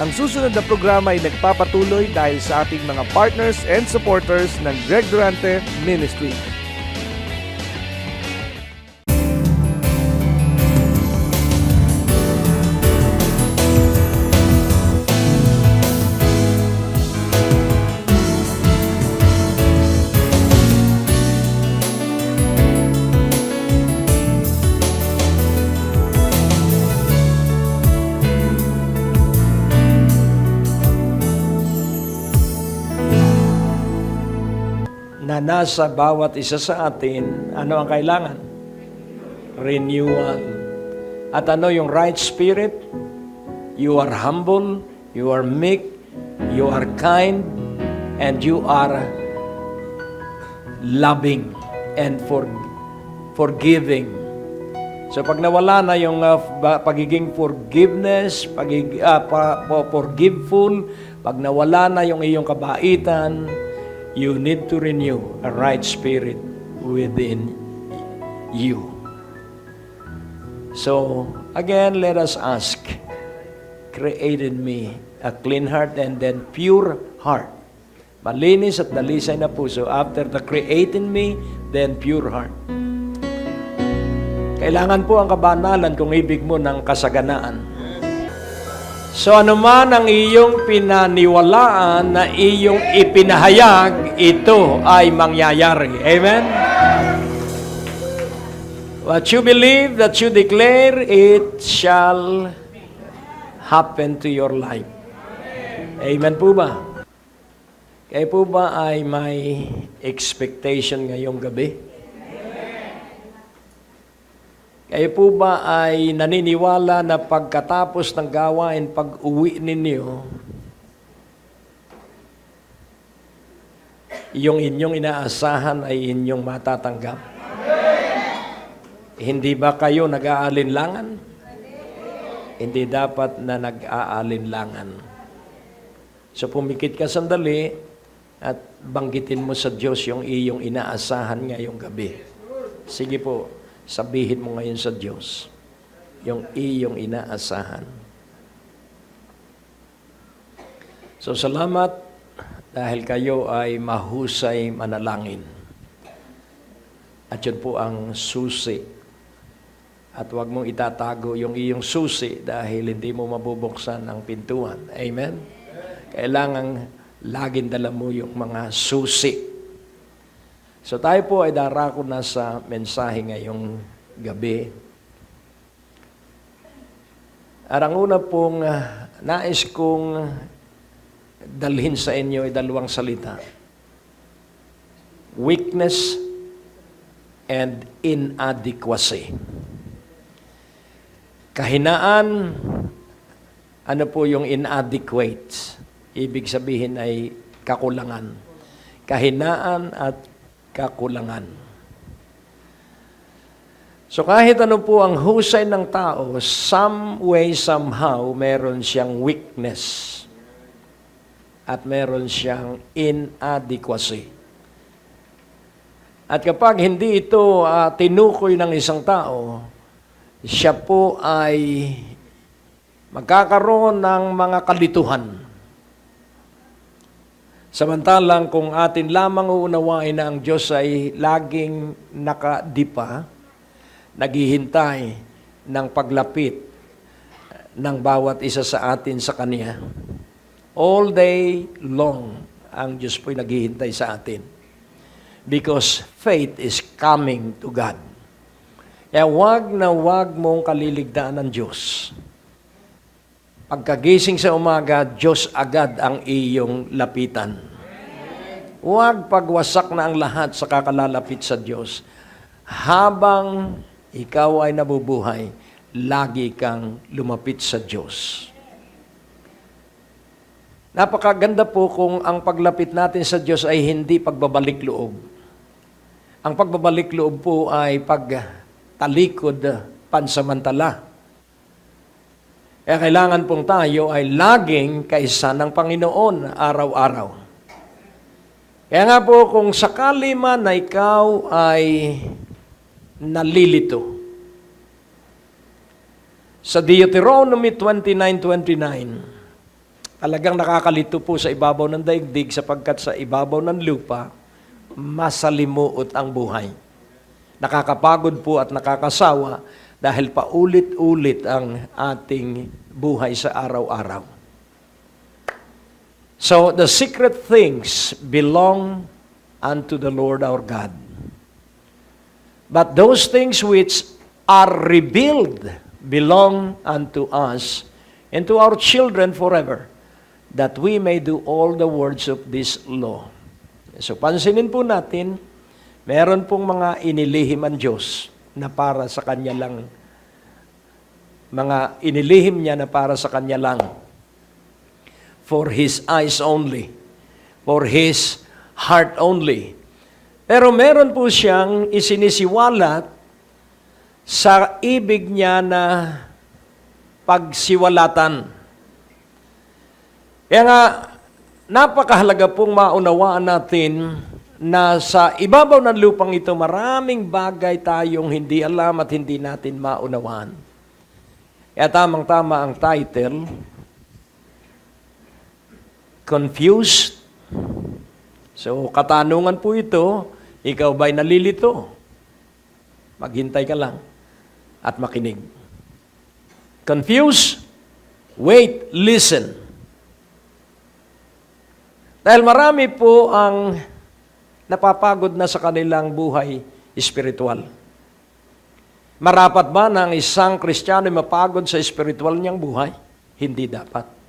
Ang susunod na programa ay nagpapatuloy dahil sa ating mga partners and supporters ng Greg Durante Ministry. Na nasa bawat isa sa atin, ano ang kailangan? Renewal. At ano yung right spirit? You are humble, you are meek, you are kind, and you are loving and forgiving. So pag nawala na yung pagiging forgiveness, forgiveful, pag nawala na yung iyong kabaitan, you need to renew a right spirit within you. So, again, let us ask, create in me a clean heart and then pure heart. Malinis at dalisay na puso. After the create in me, then pure heart. Kailangan po ang kabanalan kung ibig mo ng kasaganaan. So ano man ang iyong pinaniwalaan na iyong ipinahayag, ito ay mangyayari. Amen? What you believe, that you declare, it shall happen to your life. Amen po ba? Kayo po ba ay may expectation ngayong gabi? Kayo po ba ay naniniwala na pagkatapos ng gawain, pag-uwi ninyo, yung inyong inaasahan ay inyong matatanggap? Hindi ba kayo nag-aalinlangan? Hindi dapat na nag-aalinlangan. So pumikit ka sandali at banggitin mo sa Diyos yung iyong inaasahan ngayong gabi. Sige po. Sabihin mo ngayon sa Diyos, yung iyong inaasahan. So, salamat dahil kayo ay mahusay manalangin. At yun po ang susi. At huwag mong itatago yung iyong susi dahil hindi mo mabubuksan ang pintuan. Amen? Kailangan laging dala mo yung mga susi. So tayo po ay darako na sa mensahe ngayong gabi. At ang una pong nais kong dalhin sa inyo ay dalawang salita. Weakness and inadequacy. Kahinaan, ano po yung inadequate? Ibig sabihin ay kakulangan. Kahinaan at kakulangan. So kahit ano po ang husay ng tao, some way, somehow, meron siyang weakness at meron siyang inadequacy. At kapag hindi ito tinukoy ng isang tao, siya po ay magkakaroon ng mga kalituhan. Samantalang kung atin lamang uunawain na ang Diyos ay laging nakadipa, naghihintay ng paglapit ng bawat isa sa atin sa Kanya. All day long, ang Diyos po'y naghihintay sa atin. Because faith is coming to God. Kaya wag na wag mong kaliligtaan ng Diyos. Pagkagising sa umaga, Diyos agad ang iyong lapitan. Huwag pagwasak na ang lahat sa kakalalapit sa Diyos. Habang ikaw ay nabubuhay, lagi kang lumapit sa Diyos. Napakaganda po kung ang paglapit natin sa Diyos ay hindi pagbabalik loob. Ang pagbabalik loob po ay pagtalikod pansamantala. Kaya kailangan pong tayo ay laging kaisa ng Panginoon araw-araw. Kaya nga po kung sakali man na ikaw ay nalilito, sa Deuteronomy 29:29, Talagang nakakalito po sa ibabaw ng daigdig sapagkat sa ibabaw ng lupa, masalimuot ang buhay. Nakakapagod po at nakakasawa dahil paulit-ulit ang ating buhay sa araw-araw. So, the secret things belong unto the Lord our God. But those things which are revealed belong unto us and to our children forever, that we may do all the words of this law. So, pansinin po natin, meron pong mga inilihim ang Diyos na para sa Kanya lang. Mga inilihim niya na para sa Kanya lang. For His eyes only. For His heart only. Pero meron po siyang isinisiwalat sa ibig niya na pagsiwalatan. Kaya nga, napakahalaga pong maunawaan natin na sa ibabaw ng lupang ito, maraming bagay tayong hindi alam at hindi natin maunawaan. Kaya tamang-tama ang title, Confused. So, katanungan po ito, ikaw ba'y nalilito? Maghintay ka lang at makinig. Confused? Wait, listen. Dahil marami po ang napapagod na sa kanilang buhay espiritual. Marapat ba na ang isang Kristiyano ay mapagod sa espiritual niyang buhay? Hindi dapat.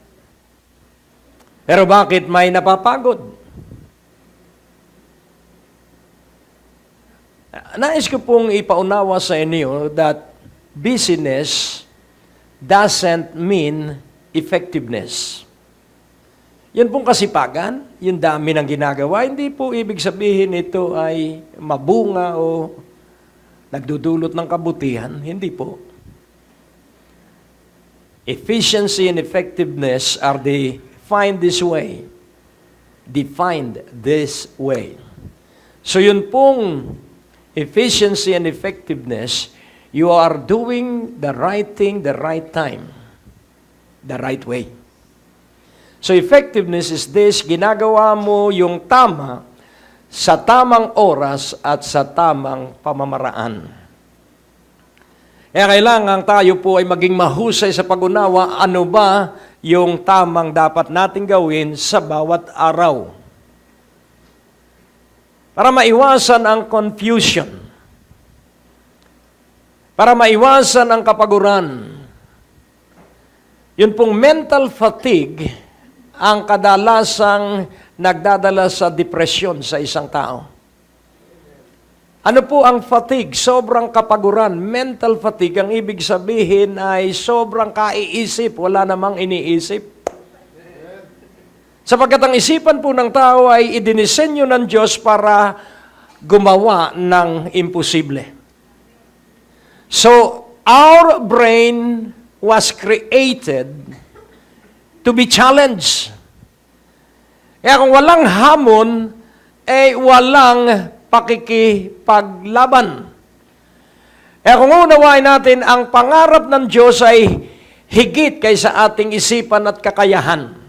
Pero bakit may napapagod? Nais ko pong ipaunawa sa inyo that busyness doesn't mean effectiveness. Yan pong kasipagan, yung dami ng ginagawa, hindi po ibig sabihin ito ay mabunga o nagdudulot ng kabutihan. Hindi po. Efficiency and effectiveness are defined this way. Defined this way. So yun pong efficiency and effectiveness, you are doing the right thing the right time, the right way. So effectiveness is this, ginagawa mo yung tama sa tamang oras at sa tamang pamamaraan. Kaya kailangan tayo po ay maging mahusay sa pag-unawa ano ba yung tamang dapat nating gawin sa bawat araw. Para maiwasan ang confusion. Para maiwasan ang kapaguran. Yun pong mental fatigue ang kadalasang nagdadala sa depresyon sa isang tao. Ano po ang fatigue? Sobrang kapaguran. Mental fatigue, ang ibig sabihin ay sobrang kaiisip, wala namang iniisip. Sapagkat ang isipan po ng tao ay idinisenyo ng Diyos para gumawa ng imposible. So, our brain was created to be challenged. Kaya kung walang hamon, walang pakikipaglaban. Kaya kung unawain natin, ang pangarap ng Diyos ay higit kaysa ating isipan at kakayahan.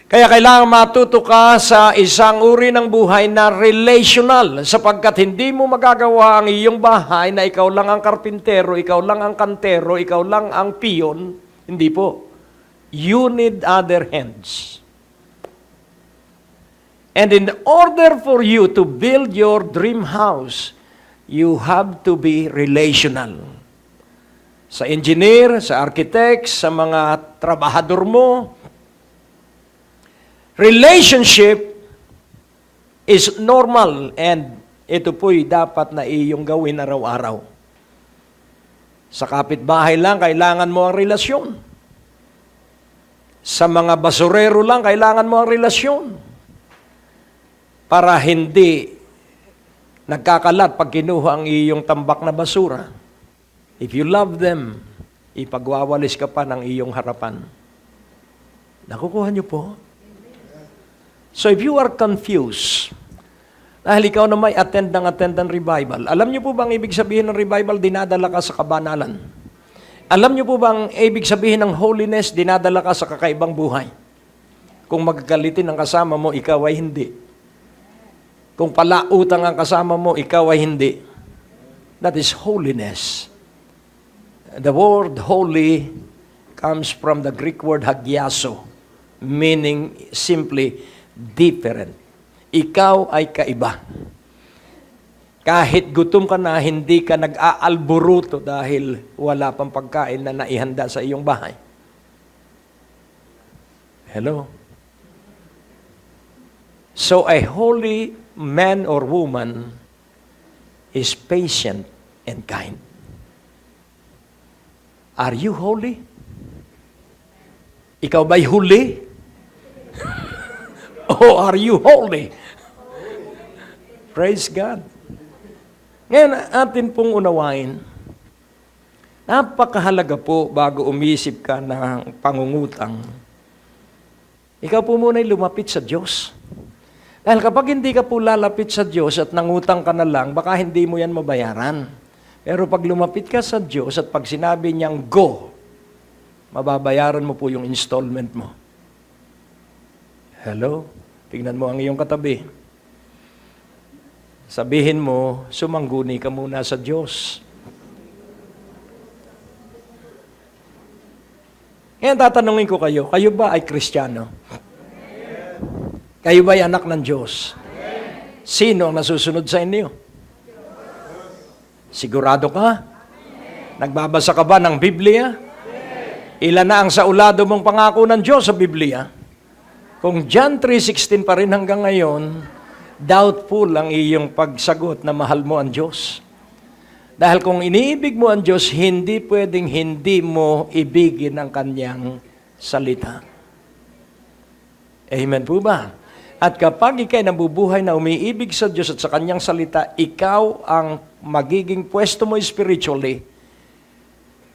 Kaya kailangan matuto ka sa isang uri ng buhay na relational, sapagkat hindi mo magagawa ang iyong bahay na ikaw lang ang karpintero, ikaw lang ang kantero, ikaw lang ang piyon. Hindi po. You need other hands. And in order for you to build your dream house, you have to be relational. Sa engineer, sa architect, sa mga trabahador mo, relationship is normal and ito po'y dapat na iyong gawin araw-araw. Sa kapitbahay lang, kailangan mo ang relasyon. Sa mga basurero lang, kailangan mo ang relasyon. Para hindi nagkakalat pag kinuha ang iyong tambak na basura. If you love them, ipagwawalis ka pa ng iyong harapan. Nakukuha niyo po? So if you are confused, dahil ikaw na may attend ng revival, alam niyo po bang ibig sabihin ng revival, dinadala ka sa kabanalan. Alam niyo po bang ibig sabihin ng holiness, dinadala ka sa kakaibang buhay? Kung magagalitin ang kasama mo, ikaw ay hindi. Kung palautang ang kasama mo, ikaw ay hindi. That is holiness. The word holy comes from the Greek word hagiaso, meaning simply different. Ikaw ay kaiba. Kahit gutom ka na, hindi ka nag-aalburuto dahil wala pang pagkain na naihanda sa iyong bahay. Hello? So a holy man or woman is patient and kind. Are you holy? Ikaw ba'y huli? Or are you holy? Praise God. Ngayon, atin pong unawain, napakahalaga po bago umisip ka ng pangungutang, ikaw po muna'y lumapit sa Diyos. Dahil kapag hindi ka po lalapit sa Diyos at nangutang ka na lang, baka hindi mo yan mabayaran. Pero pag lumapit ka sa Diyos at pag sinabi niyang go, mababayaran mo po yung installment mo. Hello? Tingnan mo ang iyong katabi. Sabihin mo, sumangguni ka muna sa Diyos. Ngayon tatanungin ko kayo, kayo ba ay Kristiyano? Kayo ba ay anak ng Diyos? Sino ang nasusunod sa inyo? Sigurado ka? Nagbabasa ka ba ng Biblia? Ilan na ang saulado mong pangako ng Diyos sa Biblia? Kung John 3:16 pa rin hanggang ngayon, doubtful ang iyong pagsagot na mahal mo ang Diyos. Dahil kung iniibig mo ang Diyos, hindi pwedeng hindi mo ibigin ang Kanyang salita. Amen po ba? At kapag ikay nabubuhay na umiibig sa Diyos at sa Kanyang salita, ikaw ang magiging pwesto mo spiritually.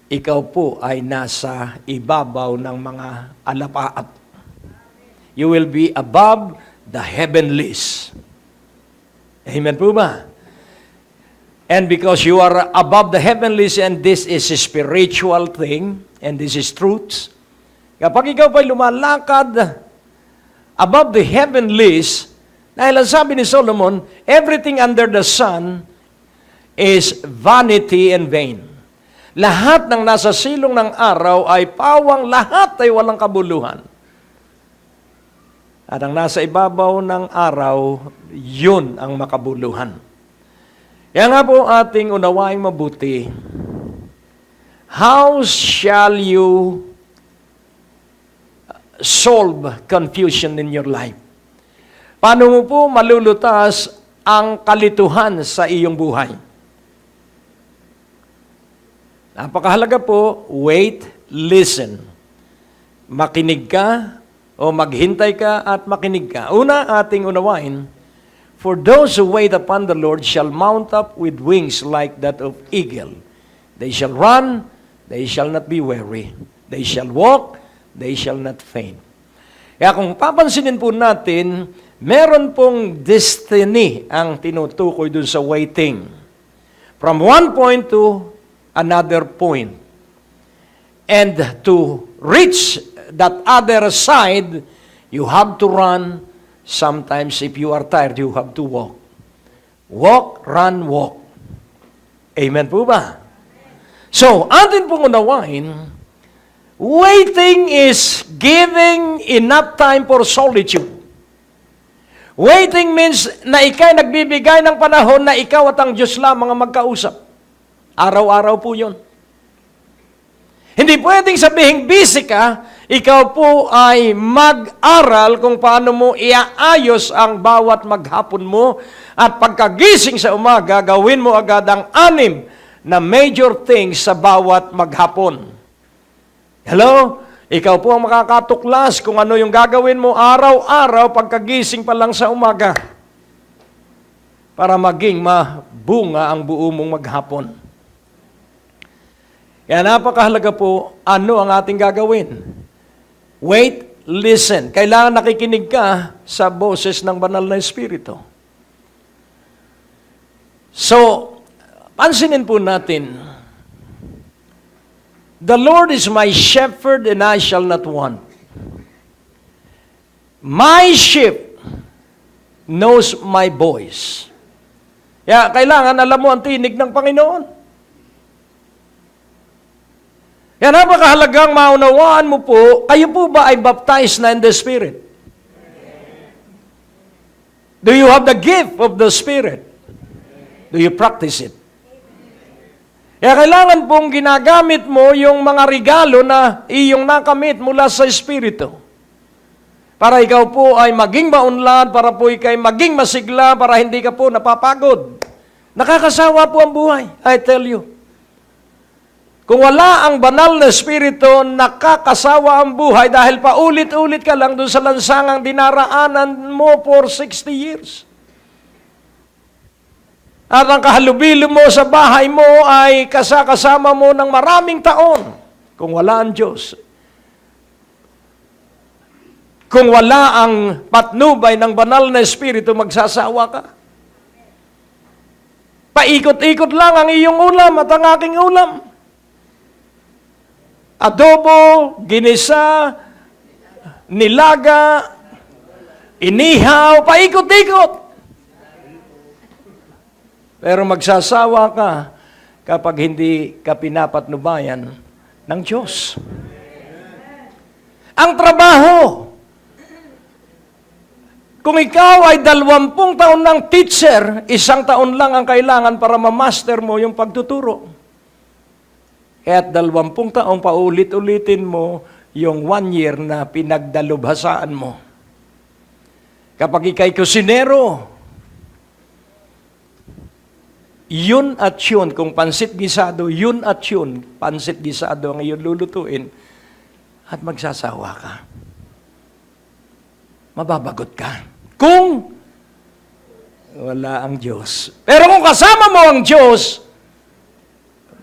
Ikaw po ay nasa ibabaw ng mga alapaap. You will be above the heavenlies. Amen po ba? And because you are above the heavenlies and this is a spiritual thing and this is truth, kapag ikaw pa'y lumalakad above the heavenlies, dahil ang sabi ni Solomon, everything under the sun is vanity and vain. Lahat ng nasa silong ng araw ay pawang, lahat ay walang kabuluhan. At ang nasa ibabaw ng araw, yun ang makabuluhan. Kaya nga po ating unawaing mabuti, how shall you solve confusion in your life? Paano mo po malulutas ang kalituhan sa iyong buhay? Napakahalaga po, wait, listen. Makinig ka o maghintay ka at makinig ka. Una, ating unawain, for those who wait upon the Lord shall mount up with wings like that of eagle. They shall run, they shall not be weary. They shall walk, they shall not faint. Kaya kung papansinin po natin, meron pong destiny ang tinutukoy dun sa waiting. From one point to another point. And to reach that other side, you have to run. Sometimes if you are tired, you have to walk. Walk, run, walk. Amen po ba? So, atin pong unawain, waiting is giving enough time for solitude. Waiting means na ikay nagbibigay ng panahon na ikaw at ang Diyos lamang ang magkausap. Araw-araw po yun. Hindi pwedeng sabihin busy ka, ikaw po ay mag-aral kung paano mo iaayos ang bawat maghapon mo at pagkagising sa umaga, gawin mo agad ang 6 na major things sa bawat maghapon. Hello? Ikaw po ang makakatuklas kung ano yung gagawin mo araw-araw pagkagising pa lang sa umaga para maging mabunga ang buo mong maghapon. Kaya napakahalaga po, ano ang ating gagawin? Wait, listen. Kailangan nakikinig ka sa boses ng banal na Espiritu. So, pansinin po natin, The Lord is my shepherd and I shall not want. My sheep knows my voice. Kaya kailangan alam mo ang tinig ng Panginoon. Kaya napakahalagang maunawaan mo po, kayo po ba ay baptized na in the Spirit? Do you have the gift of the Spirit? Do you practice it? Kaya kailangan pong ginagamit mo yung mga regalo na iyong nakamit mula sa Espiritu. Para ikaw po ay maging maunlad, para po ikaw ay maging masigla, para hindi ka po napapagod. Nakakasawa po ang buhay, I tell you. Kung wala ang banal na Espiritu, nakakasawa ang buhay dahil paulit-ulit ka lang doon sa lansangang dinaraanan mo for 60 years. At ang kahalubilo mo sa bahay mo ay kasama mo ng maraming taon kung wala ang Diyos. Kung wala ang patnubay ng banal na Espiritu, magsasawa ka. Paikot-ikot lang ang iyong ulam at ang aking ulam. Adobo, ginisa, nilaga, inihaw, paikot-ikot. Pero magsasawa ka kapag hindi ka pinapatnubayan ng Diyos. Ang trabaho. Kung ikaw ay 20 taon ng teacher, 1 taon lang ang kailangan para ma-master mo yung pagtuturo. At 20 taong paulit-ulitin mo yung 1 year na pinagdalubhasaan mo. Kapag ikay kusinero, yun at yun, kung pansit gisado, yun at yun, pansit gisado ang iyong lulutuin, at magsasawa ka. Mababagot ka. Kung wala ang Diyos. Pero kung kasama mo ang Diyos,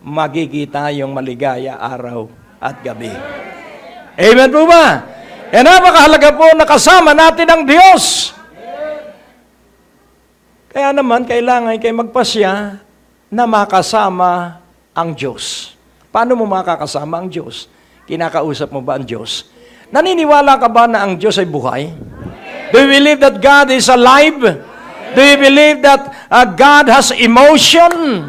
magigita yung maligaya araw at gabi. Amen po ba? E napakahalaga po na kasama natin ang Diyos. Kaya naman, kailangan kayo magpasya na makasama ang Diyos. Paano mo makakasama ang Diyos? Kinakausap mo ba ang Diyos? Naniniwala ka ba na ang Diyos ay buhay? Do you believe that God is alive? Do you believe that God has emotion?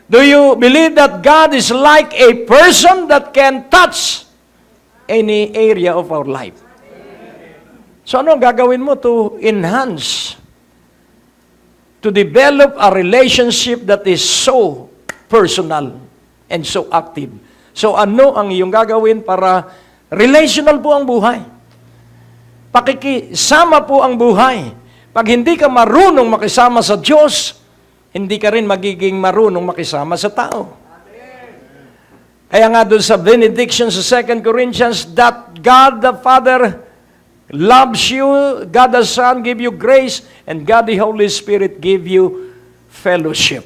Do you believe that God is like a person that can touch any area of our life? So ano gagawin mo to enhance, to develop a relationship that is so personal and so active? So ano ang iyong gagawin para relational po ang buhay? Pakikisama po ang buhay. Pag hindi ka marunong makisama sa Diyos, hindi ka rin magiging marunong makisama sa tao. Kaya nga doon sa benediction sa 2 Corinthians, that God the Father loves you, God the Son give you grace, and God the Holy Spirit give you fellowship,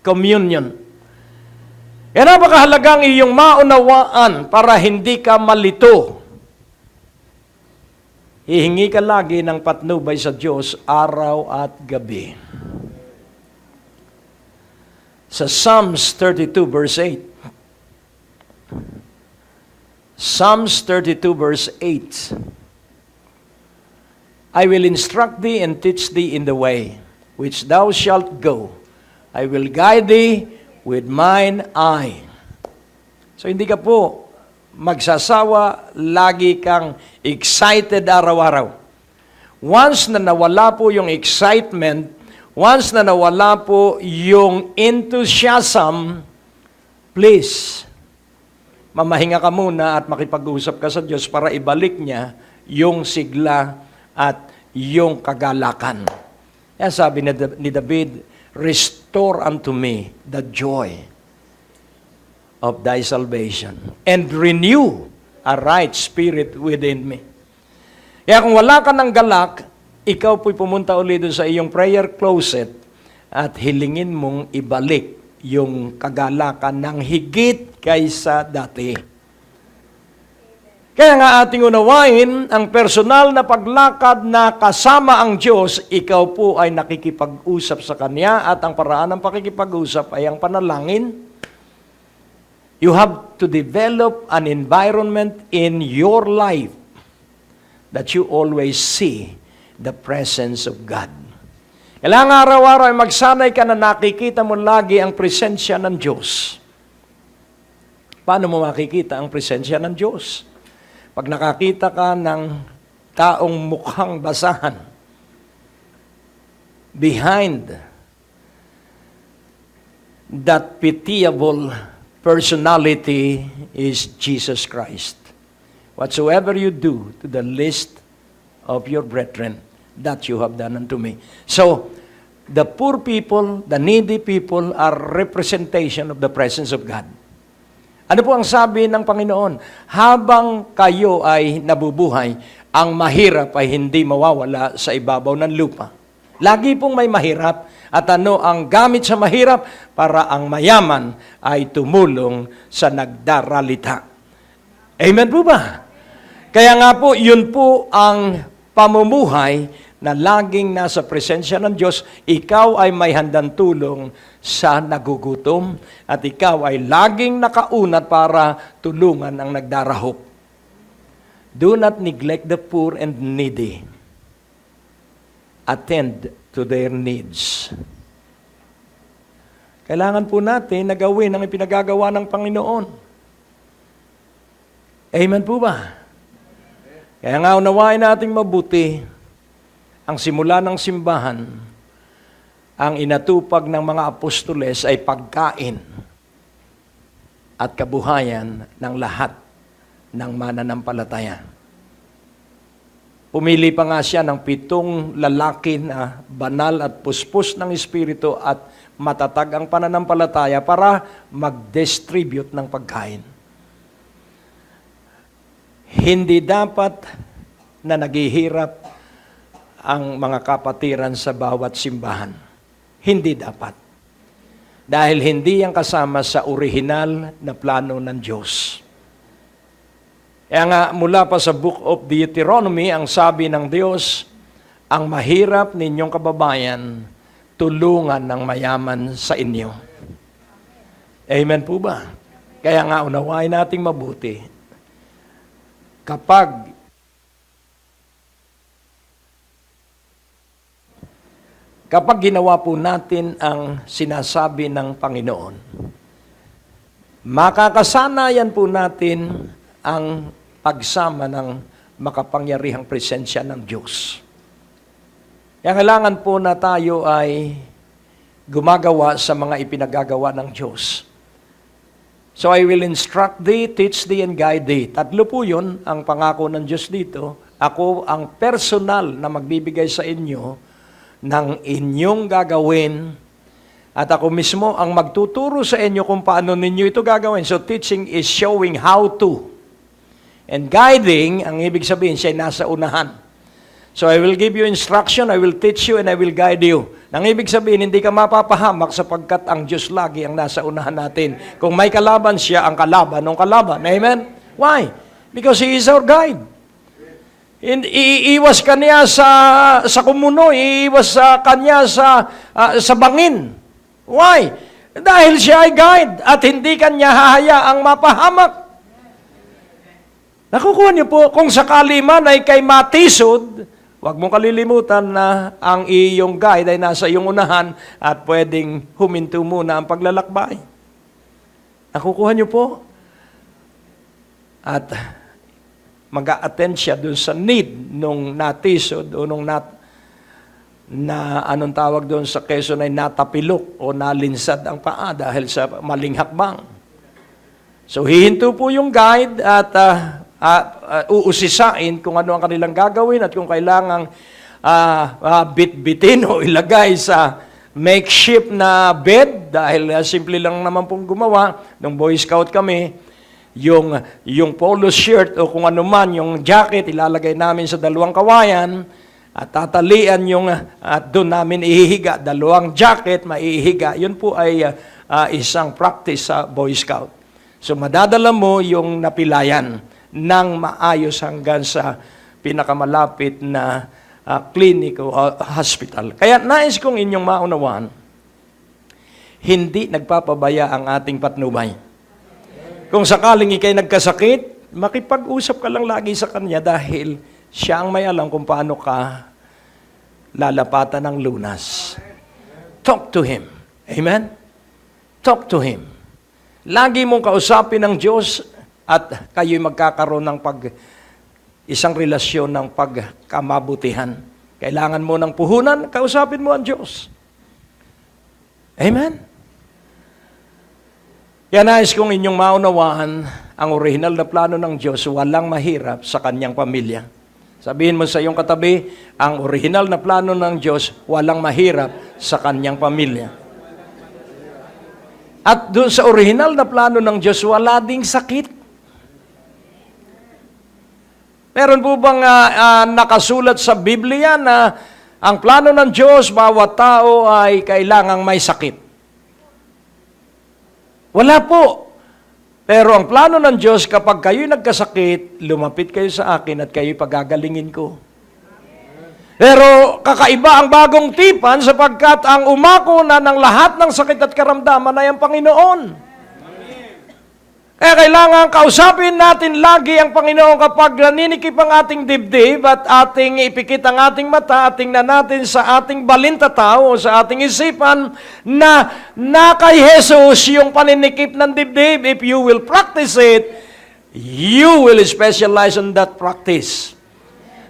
communion. Yan napakahalagang iyong maunawaan para hindi ka malito. Hihingi ka lagi ng patnubay sa Diyos araw at gabi. Sa Psalms 32 verse 8. Psalms 32 verse 8. I will instruct thee and teach thee in the way which thou shalt go. I will guide thee with mine eye. So hindi ka po magsasawa, lagi kang excited araw-araw. Once na nawala po yung excitement, once na nawala po yung enthusiasm, please, mamahinga ka muna at makipag-usap ka sa Diyos para ibalik niya yung sigla at yung kagalakan. Kaya sabi ni David, restore unto me the joy of thy salvation and renew a right spirit within me. Kaya kung wala ka ng galak, ikaw po'y pumunta ulit doon sa iyong prayer closet at hilingin mong ibalik yung kagalakan ng higit kaysa dati. Kaya nga ating unawain, ang personal na paglakad na kasama ang Diyos, ikaw po ay nakikipag-usap sa Kanya at ang paraan ng pakikipag-usap ay ang panalangin. You have to develop an environment in your life that you always see the presence of God. Kailangan araw-araw ay magsanay ka na nakikita mo lagi ang presensya ng Diyos. Paano mo makikita ang presensya ng Diyos? Pag nakakita ka ng taong mukhang basahan, behind that pitiable personality is Jesus Christ. Whatsoever you do to the least of your brethren, that you have done unto me. So, the poor people, the needy people are representation of the presence of God. Ano po ang sabi ng Panginoon? Habang kayo ay nabubuhay, ang mahirap ay hindi mawawala sa ibabaw ng lupa. Lagi pong may mahirap. At ano ang gamit sa mahirap? Para ang mayaman ay tumulong sa nagdaralita. Amen po ba? Kaya nga po, yun po ang pamumuhay na laging nasa presensya ng Diyos. Ikaw ay may handang tulong sa nagugutom at ikaw ay laging nakaunat para tulungan ang nagdarahop. Do not neglect the poor and needy. Attend to their needs. Kailangan po natin na gawin ang ipinagagawa ng Panginoon. Amen po ba? Kaya nga unawain nating mabuti ang simula ng simbahan, ang inatupag ng mga apostoles ay pagkain at kabuhayan ng lahat ng mananampalataya. Pumili pa nga siya ng 7 lalaki na banal at puspos ng Espiritu at matatag ang pananampalataya para mag-distribute ng pagkain. Hindi dapat na naghihirap ang mga kapatiran sa bawat simbahan. Hindi dapat. Dahil hindi yan kasama sa orihinal na plano ng Diyos. Kaya nga mula pa sa Book of Deuteronomy, ang sabi ng Diyos, ang mahirap ninyong kababayan, tulungan ng mayaman sa inyo. Amen po ba? Kaya nga unawain nating mabuti. Kapag ginawa po natin ang sinasabi ng Panginoon, makakasanayan po natin ang pagsama ng makapangyarihang presensya ng Diyos. Kaya kailangan po na tayo ay gumagawa sa mga ipinagagawa ng Diyos. So I will instruct thee, teach thee, and guide thee. 3 po yun ang pangako ng Diyos dito. Ako ang personal na magbibigay sa inyo ng inyong gagawin at ako mismo ang magtuturo sa inyo kung paano ninyo ito gagawin. So teaching is showing how to. And guiding, ang ibig sabihin, siya nasa unahan. So I will give you instruction, I will teach you, and I will guide you. Ang ibig sabihin, hindi ka mapapahamak sapagkat ang Diyos lagi ang nasa unahan natin. Kung may kalaban siya, ang kalaban ng kalaban. Amen? Why? Because He is our guide. Iiwas kanya sa kumuno, iiwas kanya sa bangin. Why? Dahil siya ay guide at hindi kanya hahayaang mapahamak. Nakukuha niyo po, kung sakali man ay kay matisod, huwag mong kalilimutan na ang iyong guide ay nasa iyong unahan at pwedeng huminto muna ang paglalakbay. Nakukuha niyo po? At mag-a-attend siya dun sa need nung natisod o nung anong tawag doon sa Quezon ay natapilok o nalinsad ang paa dahil sa maling hakbang. So hihinto po yung guide at uusisain kung ano ang kanilang gagawin at kung kailangang bitbitin o ilagay sa makeshift na bed dahil simple lang naman pong gumawa. Nung Boy Scout kami, yung polo shirt o kung ano man, yung jacket, ilalagay namin sa 2 kawayan at tatalian at doon namin ihihiga. 2 jacket, maihiga. Yun po ay isang practice sa Boy Scout. So madadala mo yung napilayan ng maayos hanggang sa pinakamalapit na clinic o hospital. Kaya nais kong inyong maunawaan, hindi nagpapabaya ang ating patnubay. Kung sakaling ikay nagkasakit, makipag-usap ka lang lagi sa Kanya dahil siya ang may alam kung paano ka lalapatan ng lunas. Talk to Him. Amen? Talk to Him. Lagi mong kausapin ng Diyos at kayo'y magkakaroon ng isang relasyon ng pagkamabutihan. Kailangan mo ng puhunan, kausapin mo ang Diyos. Amen? Kaya nais kong inyong maunawaan ang orihinal na plano ng Diyos, walang mahirap sa kanyang pamilya. Sabihin mo sa iyong katabi, ang orihinal na plano ng Diyos, walang mahirap sa kanyang pamilya. At doon sa orihinal na plano ng Diyos, wala ding sakit. Meron po bang nakasulat sa Biblia na ang plano ng Diyos, bawat tao ay kailangang may sakit? Wala po. Pero ang plano ng Diyos, kapag kayo'y nagkasakit, lumapit kayo sa akin at kayo'y pagagalingin ko. Pero kakaiba ang bagong tipan sapagkat ang umako na ng lahat ng sakit at karamdaman ay ang Panginoon. Kaya kailangan kausapin natin lagi ang Panginoon kapag naninikip ang ating dibdib at ating ipikit ang ating mata at tingnan natin sa ating balintataw o sa ating isipan na kay Jesus yung paninikip ng dibdib. If you will practice it, you will specialize on that practice.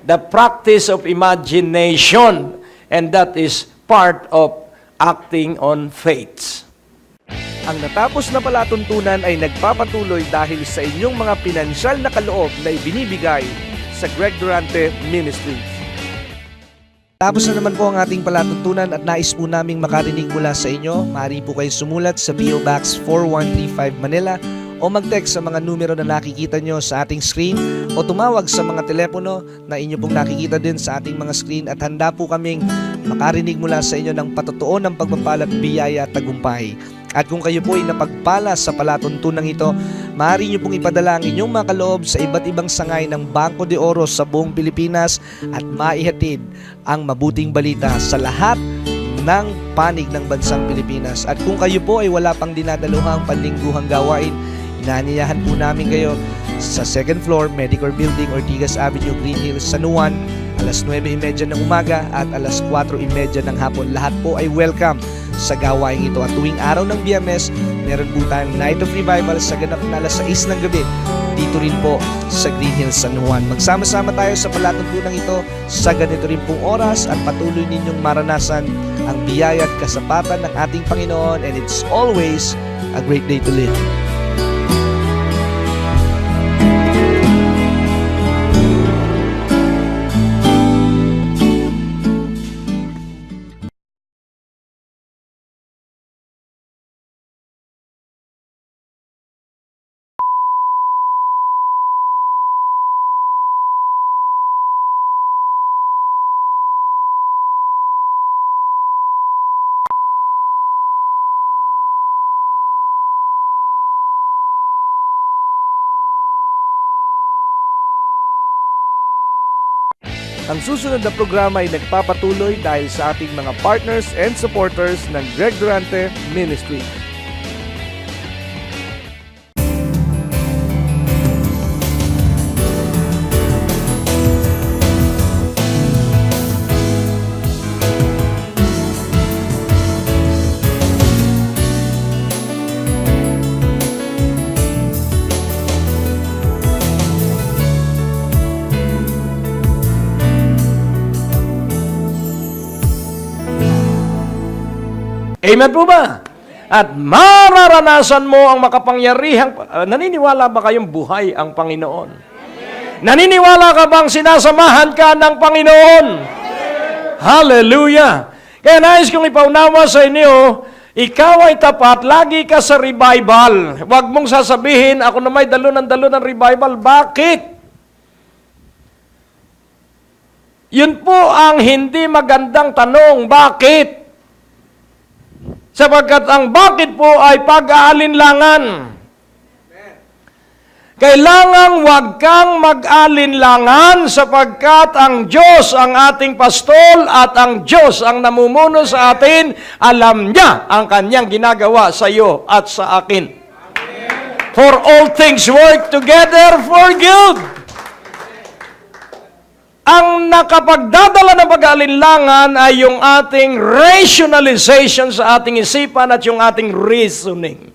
The practice of imagination, and that is part of acting on faith. Ang natapos na palatuntunan ay nagpapatuloy dahil sa inyong mga pinansyal na kaloob na ibinibigay sa Greg Durante Ministries. Tapos na naman po ang ating palatuntunan at nais po naming makarinig mula sa inyo. Maaari po kayo sumulat sa PO Box 4135 Manila o mag-text sa mga numero na nakikita nyo sa ating screen o tumawag sa mga telepono na inyo pong nakikita din sa ating mga screen at handa po kaming makarinig mula sa inyo ng patotoo ng pagpapalat, biyaya at tagumpay. At kung kayo po ay napagpala sa palatuntunan ito, maaari nyo pong ipadala ang inyong mga kaloob sa iba't ibang sangay ng Bangko de Oro sa buong Pilipinas at maihatid ang mabuting balita sa lahat ng panig ng bansang Pilipinas. At kung kayo po ay wala pang dinadaluhang panlingguhang gawain, inaanyayahan po namin kayo sa 2nd floor, Medicor Building, Ortigas Avenue, Green Hills, San Juan, alas 9:30 ng umaga at alas 4:30 ng hapon. Lahat po ay welcome sa gawain ito. At tuwing araw ng Biyernes, meron po tayong Night of Revival sa ganap na alas 6 ng gabi. Dito rin po sa Green Hills, San Juan. Magsama-sama tayo sa palatuntunan ito sa ganito rin pong oras at patuloy ninyong maranasan ang biyaya at kasapatan ng ating Panginoon, and it's always a great day to live. Ang susunod na programa ay nagpapatuloy dahil sa ating mga partners and supporters ng Greg Durante Ministry. Amen po ba? At mararanasan mo ang makapangyarihang... naniniwala ba kayong buhay ang Panginoon? Naniniwala ka bang sinasamahan ka ng Panginoon? Hallelujah! Kaya nais kong ipaunawa sa inyo, ikaw ay tapat, lagi ka sa revival. Huwag mong sasabihin, ako na may dalo ng revival. Bakit? Yun po ang hindi magandang tanong. Bakit? Sapagkat ang bakit po ay pag-aalinlangan. Kailangang huwag kang mag-alinlangan sapagkat ang Diyos ang ating pastol at ang Diyos ang namumuno sa atin. Alam niya ang kanyang ginagawa sa iyo at sa akin. For all things work together for good. Ang nakapagdadala ng pag-aalinlangan ay yung ating rationalization sa ating isipan at yung ating reasoning.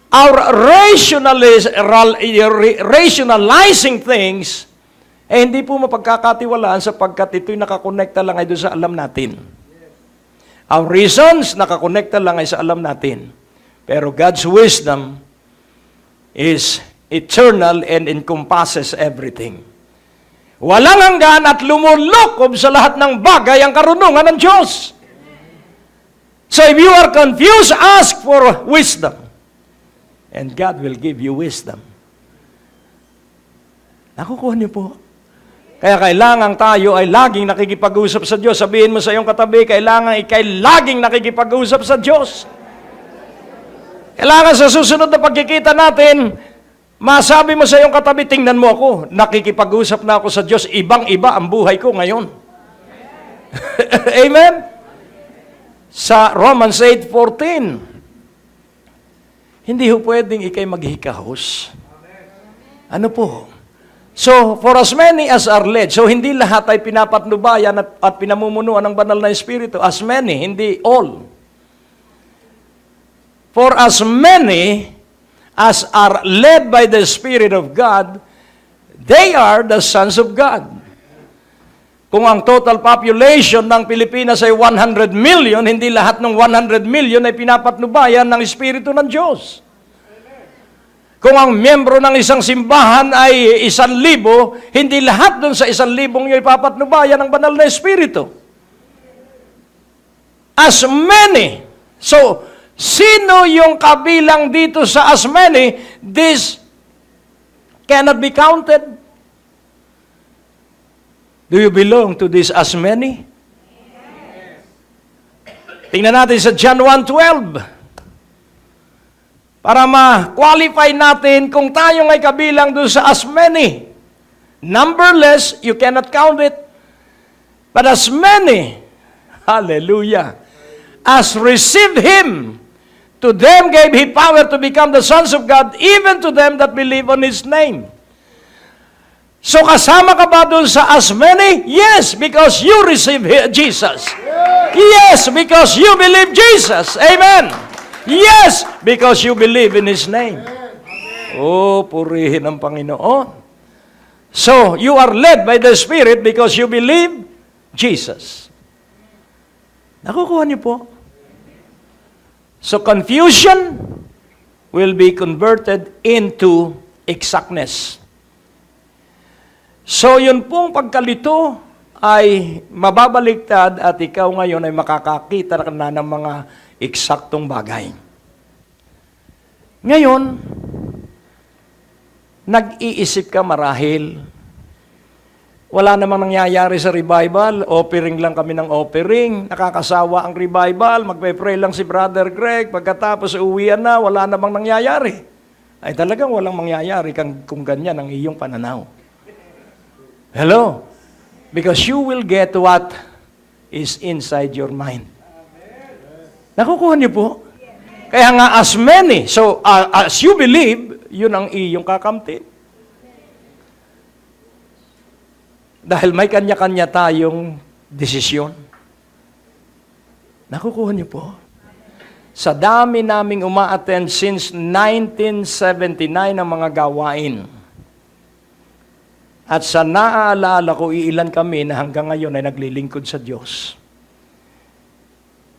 Our rationalizing things, hindi po mapagkakatiwalaan sapagkat ito'y nakakonekta lang ay doon sa alam natin. Our reasons, nakakonekta lang ay sa alam natin. Pero God's wisdom is eternal and encompasses everything. Walang hanggan at lumulukob sa lahat ng bagay ang karunungan ng Diyos. So if you are confused, ask for wisdom. And God will give you wisdom. Nakukuha niyo po. Kaya kailangan tayo ay laging nakikipag-usap sa Diyos. Sabihin mo sa iyong katabi, kailangan ikay laging nakikipag-usap sa Diyos. Kailangan sa susunod na pagkikita natin, masabi mo sa iyong katabi, tingnan mo ako, nakikipag-usap na ako sa Diyos, ibang-iba ang buhay ko ngayon. Amen? Sa Romans 8:14, hindi ho pwedeng ikay maghikahos. Ano po? So, for as many as are led, so hindi lahat ay pinapatnubayan at pinamumunuan ng banal na Espiritu. As many, hindi all. For as many as are led by the Spirit of God, they are the sons of God. Kung ang total population ng Pilipinas ay 100 million, hindi lahat ng 100 million ay pinapatnubayan ng Espiritu ng Diyos. Kung ang miyembro ng isang simbahan ay 1,000, hindi lahat dun sa 1,000 yung ipapatnubayan ng banal na Espiritu. As many. So, sino yung kabilang dito sa as many? This cannot be counted. Do you belong to this as many? Tingnan natin sa John 1:12. Para ma-qualify natin kung tayo ay kabilang doon sa as many. Numberless, you cannot count it. But as many, hallelujah, as received Him, to them gave He power to become the sons of God, even to them that believe on His name. So kasama ka ba doon sa as many? Yes, because you receive Jesus. Yes, because you believe Jesus. Amen. Yes, because you believe in His name. Oh, purihin ang Panginoon. So, you are led by the Spirit because you believe Jesus. Nakukuha niyo po? So, confusion will be converted into exactness. So, yun pong pagkalito ay mababaliktad at ikaw ngayon ay makakakita na ng mga eksaktong bagay. Ngayon, nag-iisip ka marahil, wala namang nangyayari sa revival, offering lang kami ng offering, nakakasawa ang revival, magpe-pray lang si Brother Greg, pagkatapos uwian na, wala namang nangyayari. Ay talagang walang mangyayari kung ganyan ang iyong pananaw. Hello? Because you will get what is inside your mind. Nakukuha niyo po? Kaya nga as many, so as you believe, yun ang iyong kakamtin. Dahil may kanya-kanya tayong desisyon. Nakukuha niyo po? Sa dami naming uma-attend since 1979 ang mga gawain. At sa naaalala ko, iilan kami na hanggang ngayon ay naglilingkod sa Diyos.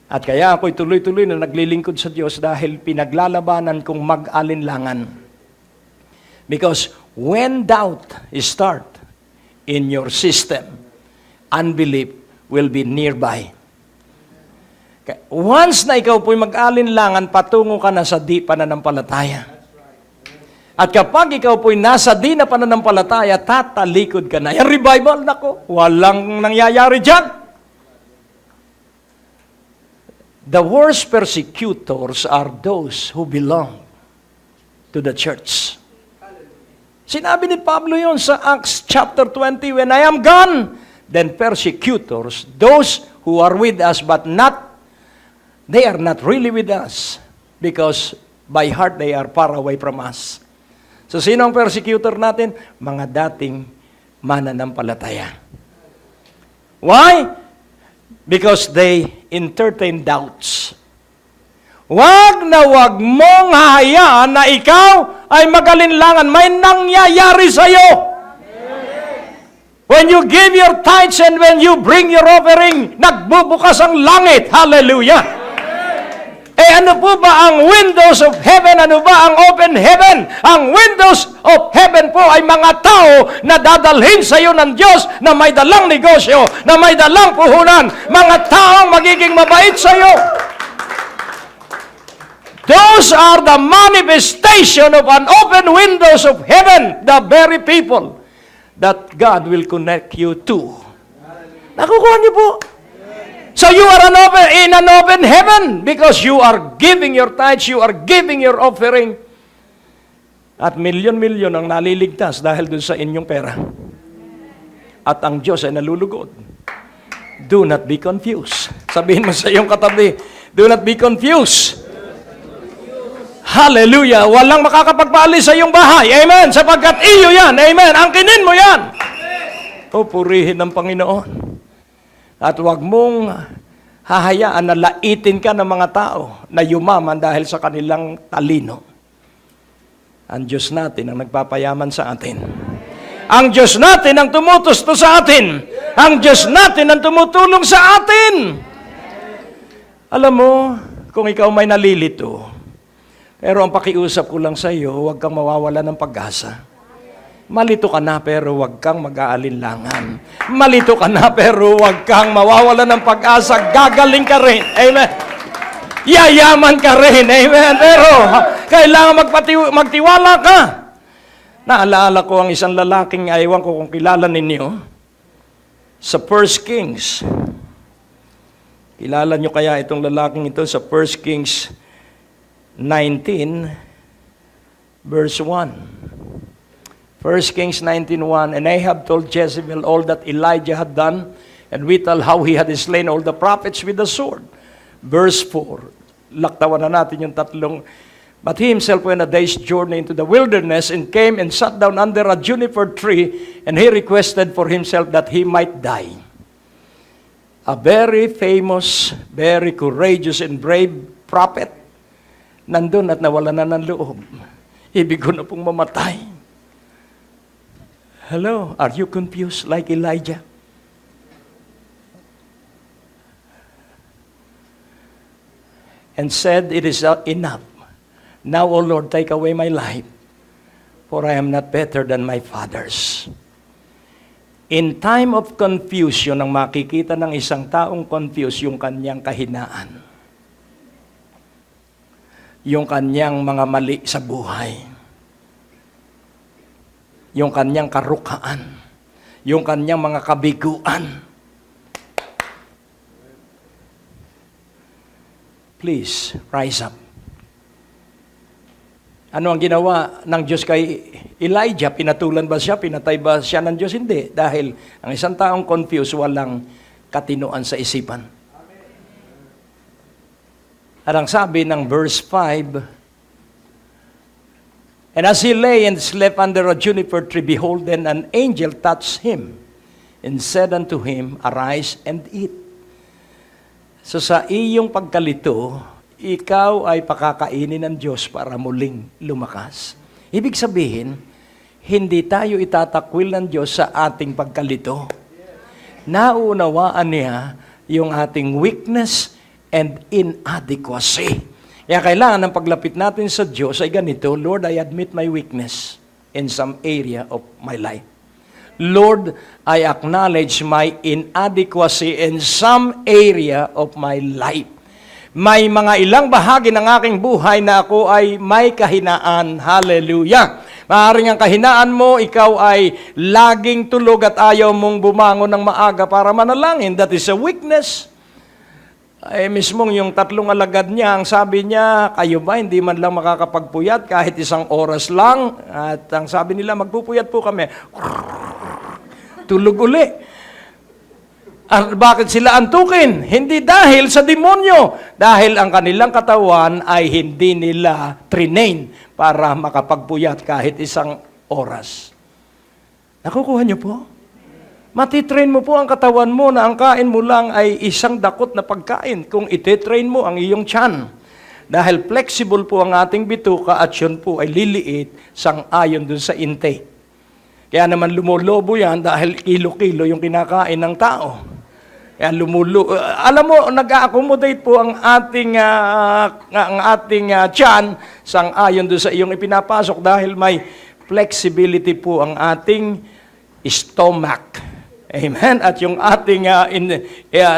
At kaya ako'y tuloy-tuloy na naglilingkod sa Diyos dahil pinaglalabanan kong mag-alinlangan. Because when doubt start in your system, unbelief will be nearby. Once na ikaw po'y mag-alinlangan, patungo ka na sa di pananampalataya. At kapag ikaw po'y nasa di na pananampalataya, tatalikod ka na. Yung revival, nako, walang nangyayari dyan. The worst persecutors are those who belong to the church. Sinabi ni Pablo yon sa Acts chapter 20, when I am gone, then persecutors, those who are with us but not, they are not really with us because By heart, they are far away from us. So, sino ang persecutor natin? Mga dating mananampalataya. Why? Because they entertain doubts. Wag na wag mong hahayaan na ikaw ay magalinlangan. May nangyayari sa'yo. When you give your tithes and when you bring your offering, nagbubukas ang langit. Hallelujah! Ano po ba ang windows of heaven? Ano ba ang open heaven? Ang windows of heaven po ay mga tao na dadalhin sa iyo ng Diyos na may dalang negosyo, na may dalang puhunan, mga taong magiging mabait sa iyo. Those are the manifestation of an open windows of heaven, the very people that God will connect you to. Nakukuha niyo po? So you are in an open heaven because you are giving your tithes, you are giving your offering. At milyon-milyon ang naliligtas dahil dun sa inyong pera. At ang Diyos ay nalulugod. Do not be confused. Sabihin mo sa iyong katabi, do not be confused. Hallelujah! Walang makakapagpaalis sa iyong bahay. Amen! Sapagkat iyo yan. Amen! Angkinin mo yan. O purihin ng Panginoon. At huwag mong hahayaan na laitin ka ng mga tao na yumaman dahil sa kanilang talino. Ang Diyos natin ang nagpapayaman sa atin. Ang Diyos natin ang tumutusto sa atin. Ang Diyos natin ang tumutulong sa atin. Alam mo, kung ikaw may nalilito, pero ang pakiusap ko lang sa iyo, huwag kang mawawala ng pag-asa. Malito ka na pero huwag kang mag-aalinlangan. Malito ka na pero huwag kang mawawala ng pag-asa. Gagaling ka rin. Amen. Yayaman ka rin. Amen. Pero kailangan magtiwala ka. Naalala ko ang isang lalaking, aywan ko kung kilala ninyo, sa 1 Kings. Kilala nyo kaya itong lalaking ito sa 1 Kings 19, verse 1. 1 Kings 19:1, and Ahab told Jezebel all that Elijah had done, and we tell how he had slain all the prophets with the sword. Verse 4, laktawan na natin yung tatlong, but he himself went a day's journey into the wilderness and came and sat down under a juniper tree, and he requested for himself that he might die. A very famous, very courageous and brave prophet, nandun at nawala na ng loob. Ibig ko na pong mamatay. Hello, are you confused like Elijah? And said, it is enough. Now, O Lord, take away my life, for I am not better than my fathers. In time of confusion, ang makikita ng isang taong confused, yung kanyang kahinaan. Yung kanyang mga mali sa buhay. Yung kanyang karukaan, yung kanyang mga kabiguan. Please, rise up. Ano ang ginawa ng Diyos kay Elijah? Pinatulan ba siya? Pinatay ba siya ng Diyos? Hindi. Dahil ang isang taong confused, walang katinoan sa isipan. At ang sabi ng verse 5, and as he lay and slept under a juniper tree, behold, then an angel touched him and said unto him, arise and eat. So sa iyong pagkalito, ikaw ay pakakainin ng Diyos para muling lumakas. Ibig sabihin, hindi tayo itatakwil ng Diyos sa ating pagkalito. Nauunawaan niya yung ating weakness and inadequacy. Kaya kailangan ng paglapit natin sa Diyos ay ganito, Lord, I admit my weakness in some area of my life. Lord, I acknowledge my inadequacy in some area of my life. May mga ilang bahagi ng aking buhay na ako ay may kahinaan. Hallelujah! Maaaring ang kahinaan mo, ikaw ay laging tulog at ayaw mong bumangon ng maaga para manalangin. That is a weakness. Ay mismong yung tatlong alagad niya, ang sabi niya, kayo ba hindi man lang makakapagpuyat kahit isang oras lang? At ang sabi nila, magpupuyat po kami. Tulog uli. Bakit sila antukin? Hindi dahil sa demonyo. Dahil ang kanilang katawan ay hindi nila trinain para makapagpuyat kahit isang oras. Nakukuha niyo po? Matitrain mo po ang katawan mo na ang kain mo lang ay isang dakot na pagkain kung ititrain mo ang iyong tiyan. Dahil flexible po ang ating bituka at yun po ay liliit sang-ayon dun sa intake. Kaya naman lumolobo yan dahil kilo-kilo yung kinakain ng tao. Kaya alam mo, nag-accommodate po ang ating tiyan sang-ayon doon sa iyong ipinapasok dahil may flexibility po ang ating stomach. Amen? At yung ating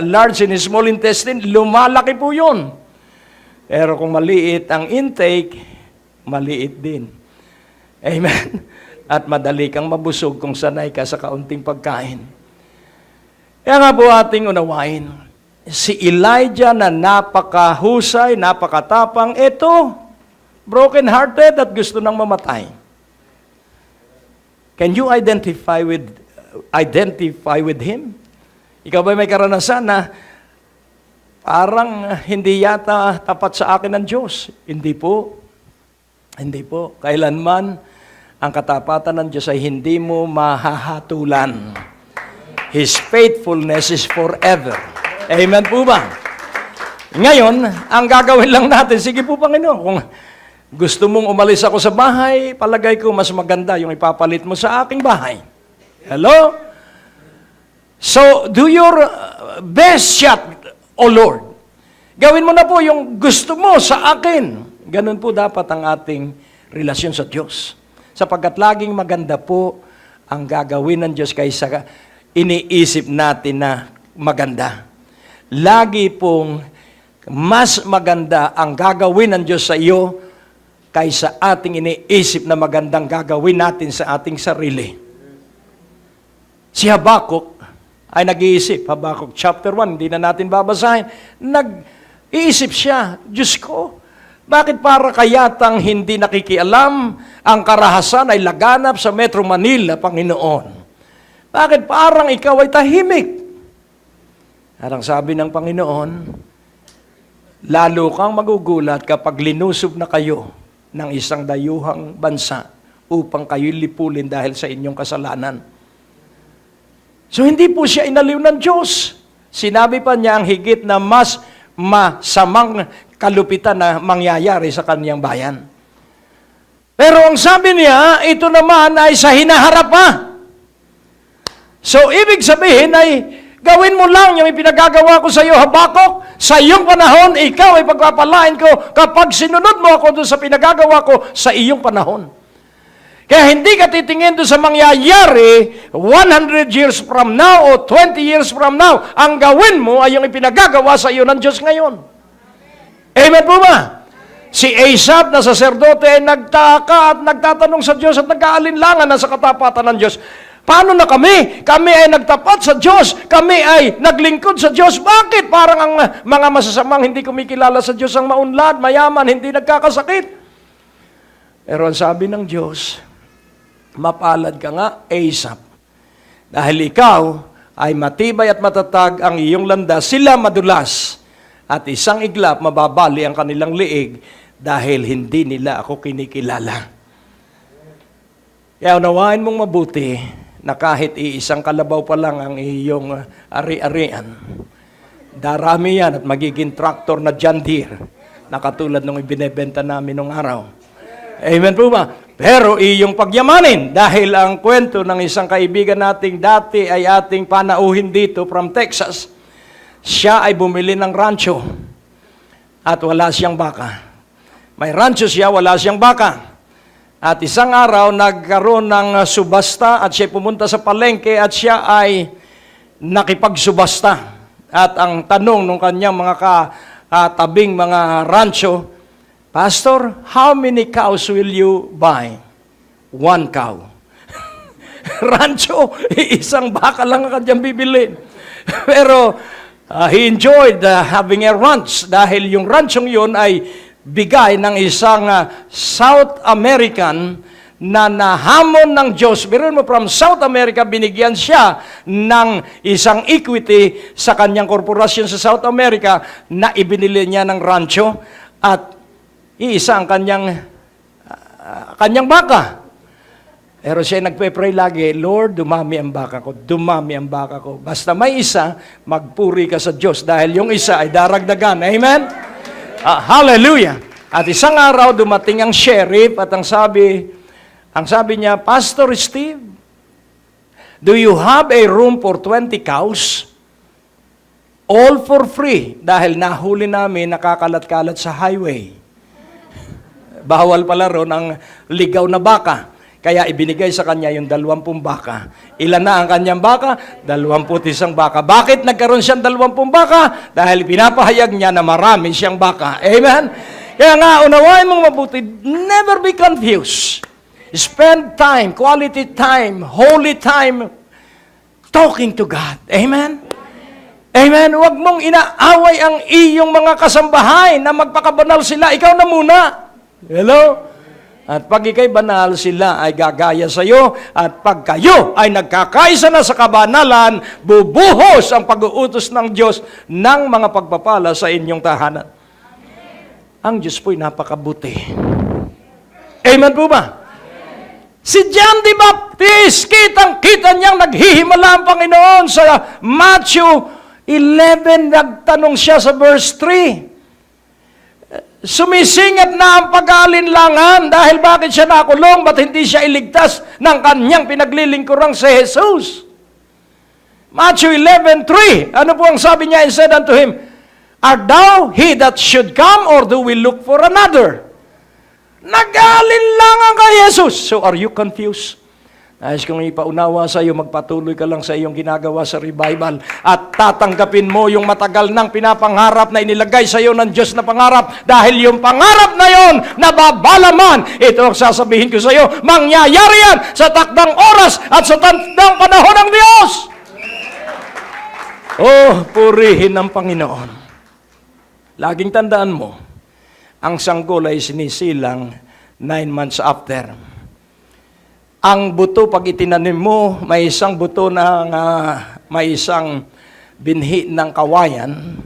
large and small intestine, lumalaki po yun. Pero kung maliit ang intake, maliit din. Amen? At madali kang mabusog kung sanay ka sa kaunting pagkain. Kaya nga po ating unawain, si Elijah na napakahusay, napakatapang, ito, broken-hearted at gusto nang mamatay. Can you identify with him? Ikaw ba may karanasan na parang hindi yata tapat sa akin ng Diyos? Hindi po. Hindi po. Kailanman, ang katapatan ng Diyos ay hindi mo mahahatulan. His faithfulness is forever. Amen po ba? Ngayon, ang gagawin lang natin, sige po Panginoon, kung gusto mong umalis ako sa bahay, palagay ko mas maganda yung ipapalit mo sa aking bahay. Hello? So, do your best shot, O Lord. Gawin mo na po yung gusto mo sa akin. Ganun po dapat ang ating relasyon sa Diyos. Sapagkat laging maganda po ang gagawin ng Diyos kaysa iniisip natin na maganda. Lagi pong mas maganda ang gagawin ng Diyos sa iyo kaysa ating iniisip na magandang gagawin natin sa ating sarili. Si Habakuk ay nag-iisip. Habakuk chapter 1, hindi na natin babasahin. Nag-iisip siya, Diyos ko, bakit para kayatang hindi nakikialam ang karahasan ay laganap sa Metro Manila, Panginoon? Bakit parang ikaw ay tahimik? Parang sabi ng Panginoon, lalo kang magugulat kapag linusob na kayo ng isang dayuhang bansa upang kayo'y lipulin dahil sa inyong kasalanan. So hindi po siya inaliw ng Diyos. Sinabi pa niya ang higit na mas masamang kalupitan na mangyayari sa kaniyang bayan. Pero ang sabi niya, ito naman ay sa hinaharap pa. So, ibig sabihin ay, gawin mo lang yung ipinagagawa ko sa iyo, Habakuk. Sa iyong panahon, ikaw ay pagpapalain ko kapag sinunod mo ako doon sa pinagagawa ko sa iyong panahon. Kaya hindi ka titingin doon sa mangyayari 100 years from now o 20 years from now. Ang gawin mo ay yung ipinagagawa sa iyo ng Diyos ngayon. Amen po ba? Si Asaph na saserdote ay nagtaka at nagtatanong sa Diyos at nag-aalinlangan na sa katapatan ng Diyos. Paano na kami? Kami ay nagtapat sa Diyos. Kami ay naglingkod sa Diyos. Bakit? Parang ang mga masasamang hindi kumikilala sa Diyos ang maunlad, mayaman, hindi nagkakasakit. Pero ang sabi ng Diyos, mapalad ka nga, Asaph. Dahil ikaw ay matibay at matatag ang iyong landas, sila madulas. At isang iglap, mababali ang kanilang liig dahil hindi nila ako kinikilala. Kaya unawain mong mabuti na kahit iisang kalabaw pa lang ang iyong ari-arian, darami yan at magiging traktor na John Deere na katulad nung ibinebenta namin nung araw. Amen po ba? Pero iyong pagyamanin dahil ang kwento ng isang kaibigan nating dati ay ating panauhin dito from Texas. Siya ay bumili ng rancho at wala siyang baka. May rancho siya, wala siyang baka. At isang araw, nagkaroon ng subasta at siya pumunta sa palengke at siya ay nakipagsubasta. At ang tanong ng kanyang mga katabing mga rancho, Pastor, how many cows will you buy? 1 cow. Rancho, isang baka lang ang kanyang bibilin. Pero he enjoyed having a ranch dahil yung ranchong yun ay bigay ng isang South American na nahamon ng Diyos. Biruin mo, from South America, binigyan siya ng isang equity sa kanyang korporasyon sa South America na ibinili niya ng rancho at iisa ang kanyang baka. Pero siya nagpe-pray lagi, Lord, dumami ang baka ko, dumami ang baka ko. Basta may isa, magpuri ka sa Diyos dahil yung isa ay daragdagan. Amen? Hallelujah! At isang araw, dumating ang sheriff at ang sabi niya, Pastor Steve, do you have a room for 20 cows? All for free. Dahil nahuli namin nakakalat-kalat sa highway. Bawal pala ron ang ligaw na baka. Kaya ibinigay sa kanya yung 20 baka. Ilan na ang kanyang baka? 21 baka. Bakit nagkaroon siyang 20 baka? Dahil pinapahayag niya na marami siyang baka. Amen? Kaya nga, unawain mong mabuti, never be confused. Spend time, quality time, holy time, talking to God. Amen? Amen? Huwag mong inaaway ang iyong mga kasambahay na magpakabanal sila. Ikaw na muna. Hello? At pag ikay banal, sila ay gagaya sa iyo. At pag kayo ay nagkakaisa na sa kabanalan, bubuhos ang pag-uutos ng Diyos ng mga pagpapala sa inyong tahanan. Ang Diyos po'y napakabuti. Amen po ba? Si John the Baptist, kitang-kita niyang naghihimala ang Panginoon sa Matthew 11, nagtanong siya sa verse 3. Sumisingit na ang pag-aalinlangan dahil bakit siya nakulong, ba't hindi siya iligtas ng kanyang pinaglilingkurang si Jesus? Matthew 11:3, ano po ang sabi niya? And said unto him, Art thou he that should come, or do we look for another? Nag-aalinlangan kay Jesus. So are you confused? Nais kong ipaunawa sa iyo, magpatuloy ka lang sa iyong ginagawa sa revival at tatanggapin mo yung matagal nang pinapangarap na inilagay sa iyo ng Diyos na pangarap dahil yung pangarap na yon nababalaman. Ito ang sasabihin ko sa iyo, mangyayari yan sa takdang oras at sa takdang panahon ng Diyos. Oh, purihin ang Panginoon. Laging tandaan mo, ang sanggol ay sinisilang 9 months after. Ang buto, pag itinanim mo, may isang buto may isang binhi ng kawayan.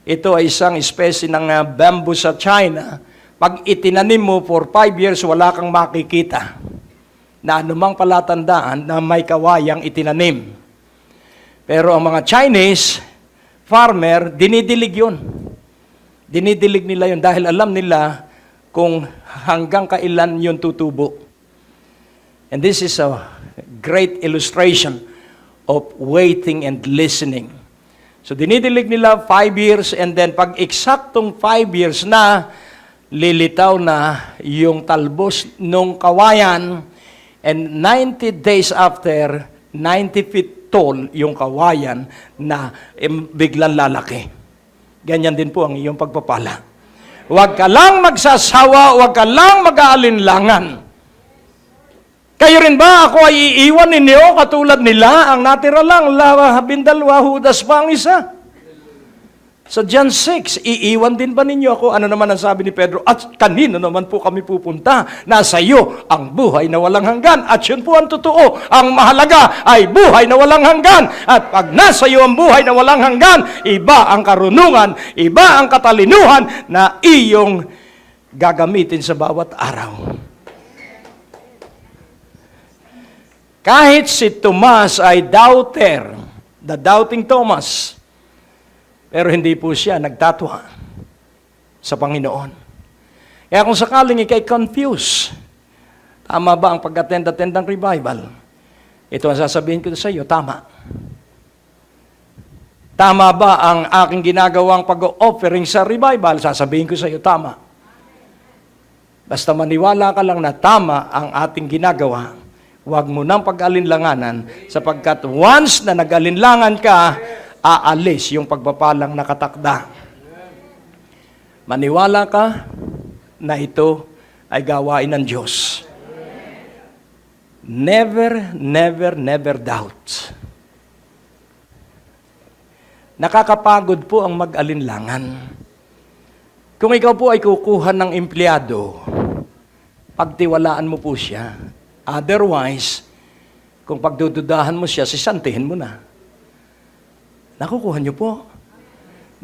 Ito ay isang espèce ng bamboo sa China. Pag itinanim mo for 5 years, wala kang makikita na anumang palatandaan na may kawayang itinanim. Pero ang mga Chinese farmer, dinidilig yun. Dinidilig nila yun dahil alam nila kung hanggang kailan yun tutubo. And this is a great illustration of waiting and listening. So dinidilig nila 5 years and then pag eksaktong 5 years na, lilitaw na yung talbos nung kawayan and 90 days after, 90 feet tall yung kawayan na biglang lalaki. Ganyan din po ang iyong pagpapala. Huwag ka lang magsasawa, huwag ka lang mag-aalinlangan. Kayo rin ba ako ay iiwan ninyo katulad nila? Ang natira lang, 12, Judas pa ang isa. Sa John 6, iiwan din ba ninyo ako? Ano naman ang sabi ni Pedro? At kanino naman po kami pupunta? Nasa iyo ang buhay na walang hanggan. At yun po ang totoo. Ang mahalaga ay buhay na walang hanggan. At pag nasa iyo ang buhay na walang hanggan, iba ang karunungan, iba ang katalinuhan na iyong gagamitin sa bawat araw. Kahit si Tomas ay doubter, the doubting Thomas, pero hindi po siya nagtatwa sa Panginoon. Kaya kung sakaling ikay confused, tama ba ang pag-attend ng revival? Ito ang sasabihin ko sa iyo, tama. Tama ba ang aking ginagawang pag-offering sa revival? Sasabihin ko sa iyo, tama. Basta maniwala ka lang na tama ang ating ginagawa. Huwag mo nang pag-alinlanganan sapagkat once na nag-alinlangan ka, aalis yung pagpapalang nakatakda. Maniwala ka na ito ay gawain ng Diyos. Never, never, never doubt. Nakakapagod po ang mag-alinlangan. Kung ikaw po ay kukuha ng empleyado, pagtiwalaan mo po siya. Otherwise, kung pagdududahan mo siya, sisantihin mo na. Nakukuha niyo po.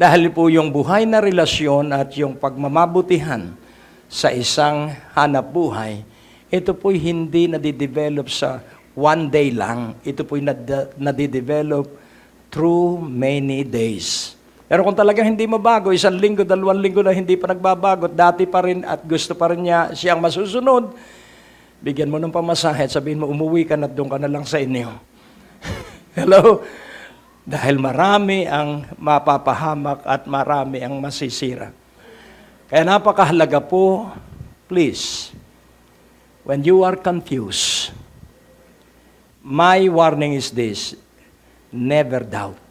Dahil po yung buhay na relasyon at yung pagmamabutihan sa isang hanap buhay, ito po'y hindi nadidevelop sa one day lang. Ito po'y nadidevelop through many days. Pero kung talagang hindi mabago, 1 linggo, 2 linggo na hindi pa nagbabago, dati pa rin at gusto pa rin niya siyang masusunod, bigyan mo ng pamasahe at sabihin mo, umuwi ka na doon ka na lang sa inyo. Hello? Dahil marami ang mapapahamak at marami ang masisira. Kaya napakahalaga po, please, when you are confused, my warning is this, never doubt.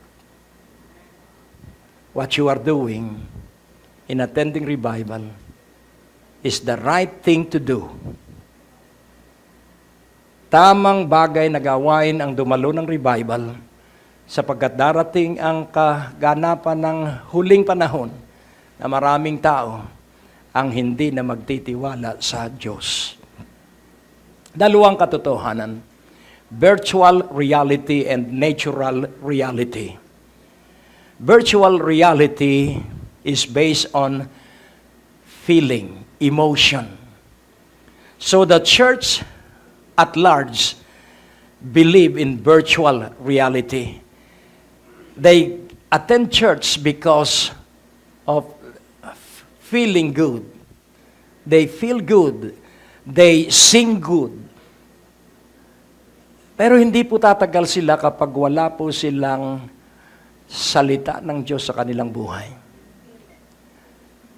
What you are doing in attending revival is the right thing to do. Tamang bagay na gawain ang dumalo ng revival sapagkat darating ang kaganapan ng huling panahon na maraming tao ang hindi na magtitiwala sa Diyos. Dalawang katotohanan, virtual reality and natural reality. Virtual reality is based on feeling, emotion. So the church at large believe in virtual reality. They attend church because of feeling good. They feel good. They sing good. Pero hindi po tatagal sila kapag wala po silang salita ng Diyos sa kanilang buhay.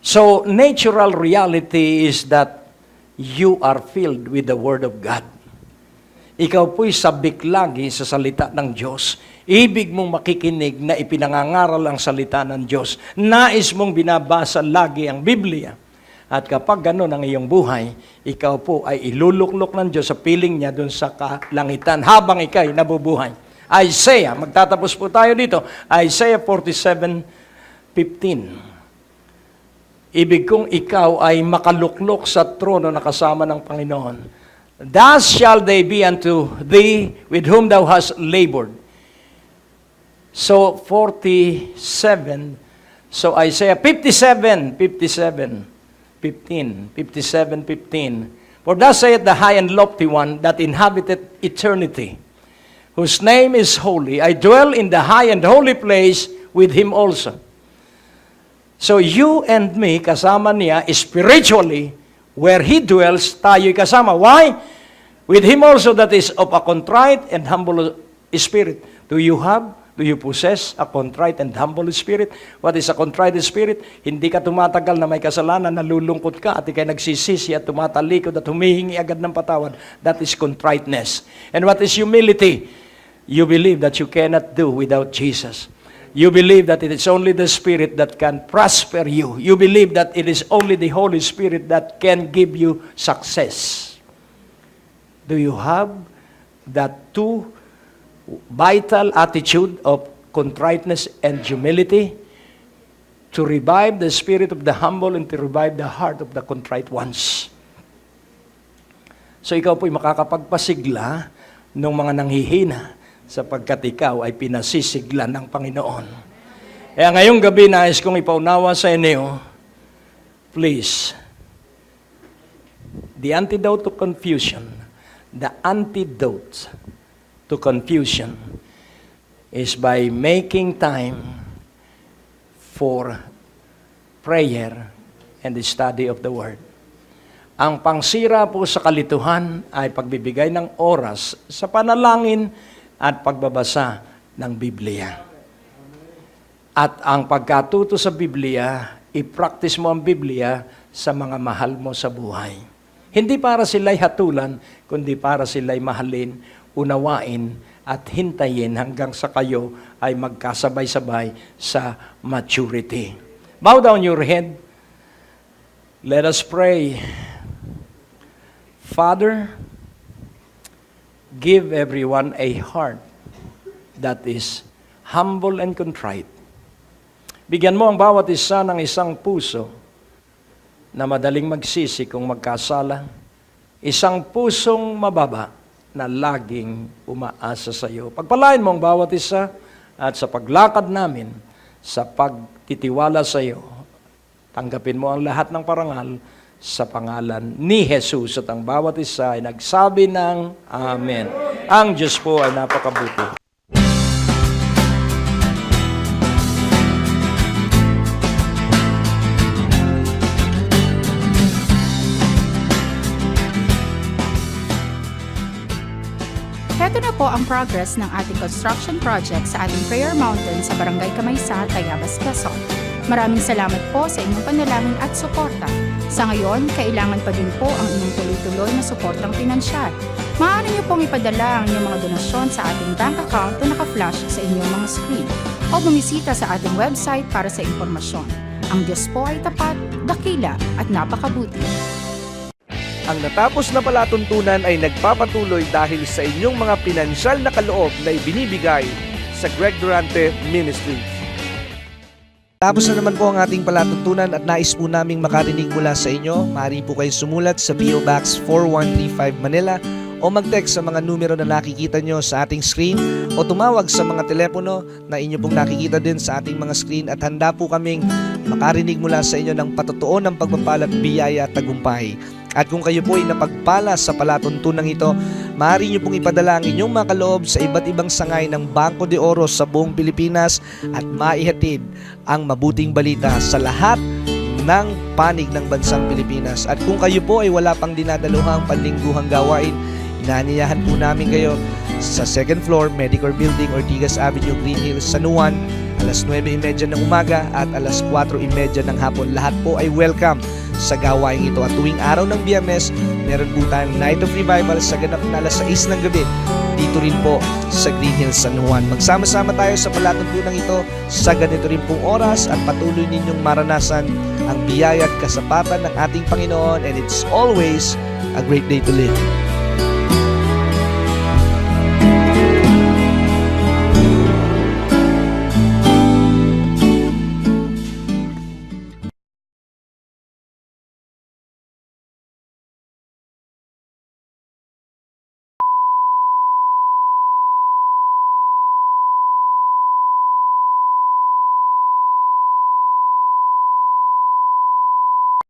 So, natural reality is that you are filled with the Word of God. Ikaw po'y sabik lagi sa salita ng Diyos. Ibig mong makikinig na ipinangangaral ang salita ng Diyos. Nais mong binabasa lagi ang Biblia. At kapag gano'n ang iyong buhay, ikaw po ay iluluklok ng Diyos sa piling niya doon sa kalangitan habang ikaw'y nabubuhay. Isaiah, magtatapos po tayo dito. Isaiah 47:15. Ibig kong ikaw ay makaluklok sa trono na kasama ng Panginoon. Thus shall they be unto thee with whom thou hast labored. So, 47. So, Isaiah 57:15. For thus saith the high and lofty one that inhabiteth eternity, whose name is holy. I dwell in the high and holy place with him also. So you and me, kasama niya, spiritually, where he dwells, tayo'y kasama. Why? With him also that is of a contrite and humble spirit. Do you possess a contrite and humble spirit? What is a contrite spirit? Hindi ka tumatagal na may kasalanan, nalulungkot ka at ikay nagsisisi at tumatalikod at humihingi agad ng patawad. That is contriteness. And what is humility? You believe that you cannot do without Jesus. You believe that it is only the Spirit that can prosper you. You believe that it is only the Holy Spirit that can give you success. Do you have that two vital attitude of contriteness and humility to revive the spirit of the humble and to revive the heart of the contrite ones? So ikaw po'y makakapagpasigla ng mga nanghihina sapagkat ikaw ay pinasisigla ng Panginoon. Kaya ngayong gabi nais kong ipaunawa sa inyo, please, the antidote to confusion is by making time for prayer and the study of the Word. Ang pangsira po sa kalituhan ay pagbibigay ng oras sa panalangin at pagbabasa ng Biblia. At ang pagkatuto sa Biblia, i-practice mo ang Biblia sa mga mahal mo sa buhay. Hindi para sila'y hatulan, kundi para sila'y mahalin, unawain, at hintayin hanggang sa kayo ay magkasabay-sabay sa maturity. Bow down your head. Let us pray. Father, give everyone a heart that is humble and contrite. Bigyan mo ang bawat isa ng isang puso na madaling magsisi kung magkasala isang pusong mababa na laging umaasa sa iyo. Pagpalain mo ang bawat isa at sa paglakad namin, sa pagtitiwala sa iyo, tanggapin mo ang lahat ng parangal sa pangalan ni Jesus at ang bawat isa ay nagsabi ng Amen. Ang Diyos po ay napakabuti. Heto na po ang progress ng ating construction project sa ating Prayer Mountain sa Barangay Kamaysa, Tayabas, Quezon. Maraming salamat po sa inyong panalangin at suporta. Sa ngayon, kailangan pa din po ang inyong tuloy-tuloy na suportang pinansyal. Maaari niyo pong ipadala ang inyong mga donasyon sa ating bank account na naka-flash sa inyong mga screen o bumisita sa ating website para sa impormasyon. Ang Diyos po ay tapat, dakila at napakabuti. Ang natapos na palatuntunan ay nagpapatuloy dahil sa inyong mga pinansyal na kaloob na ibinibigay sa Greg Durante Ministries. Tapos na naman po ang ating palatuntunan at nais po naming makarinig mula sa inyo. Maaari po kayo sumulat sa PO Box 4135 Manila o mag-text sa mga numero na nakikita nyo sa ating screen o tumawag sa mga telepono na inyo pong nakikita din sa ating mga screen at handa po kaming makarinig mula sa inyo ng patotoo ng pagpapala at biyaya at tagumpay. At kung kayo po ay napagpala sa palatuntunan ito, maaari nyo pong ipadala ang inyong mga kaloob sa iba't ibang sangay ng Bangko de Oro sa buong Pilipinas at maihatid ang mabuting balita sa lahat ng panig ng bansang Pilipinas. At kung kayo po ay wala pang dinadaluhang panlingguhang gawain, inaanyayahan po namin kayo sa 2nd floor, Medicor Building, Ortigas Avenue, Green Hills, San Juan, alas 9:30 ng umaga at alas 4:30 ng hapon. Lahat po ay welcome sa gawain ito. At tuwing araw ng Biyernes, meron po tayong Night of Revival sa ganap na alas 6 ng gabi dito rin po sa Green Hills, San Juan. Magsama-sama tayo sa palatuntunan ito sa ganito rin pong oras at patuloy ninyong maranasan ang biyaya at kasapatan ng ating Panginoon, and it's always a great day to live.